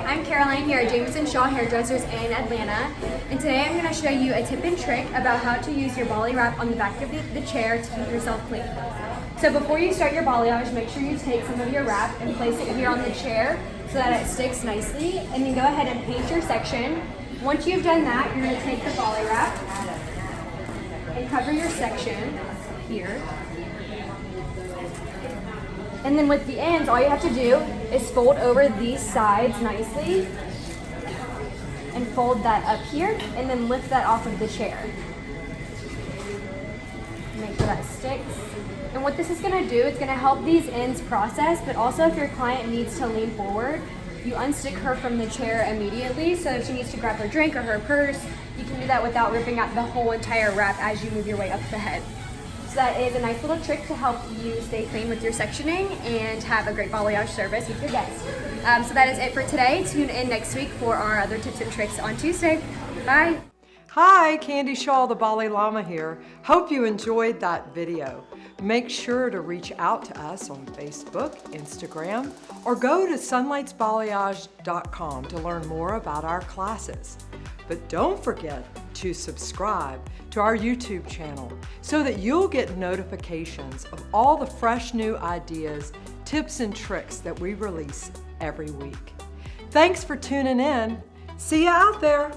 I'm Caroline here at Jameson Shaw Hairdressers in Atlanta, and today I'm going to show you a tip and trick about how to use your Balay Wrap on the back of the chair to keep yourself clean. So before you start your balayage, make sure you take some of your wrap and place it here on the chair so that it sticks nicely, and then go ahead and paint your section. Once you've done that, you're going to take the Balay Wrap and cover your section here. And then with the ends, all you have to do is fold over these sides nicely and fold that up here and then lift that off of the chair. Make sure that sticks. And what this is going to do, it's going to help these ends process, but also if your client needs to lean forward, you unstick her from the chair immediately. So if she needs to grab her drink or her purse, you can do that without ripping out the whole entire wrap as you move your way up the head. So that is a nice little trick to help you stay clean with your sectioning and have a great balayage service with your guests. So that is it for today. Tune in next week for our other tips and tricks on Tuesday. Bye. Hi, Candy Shaw, the Balay Llama here. Hope you enjoyed that video. Make sure to reach out to us on Facebook, Instagram, or go to sunlightsbalayage.com to learn more about our classes. But don't forget to subscribe to our YouTube channel so that you'll get notifications of all the fresh new ideas, tips, and tricks that we release every week. Thanks for tuning in. See you out there.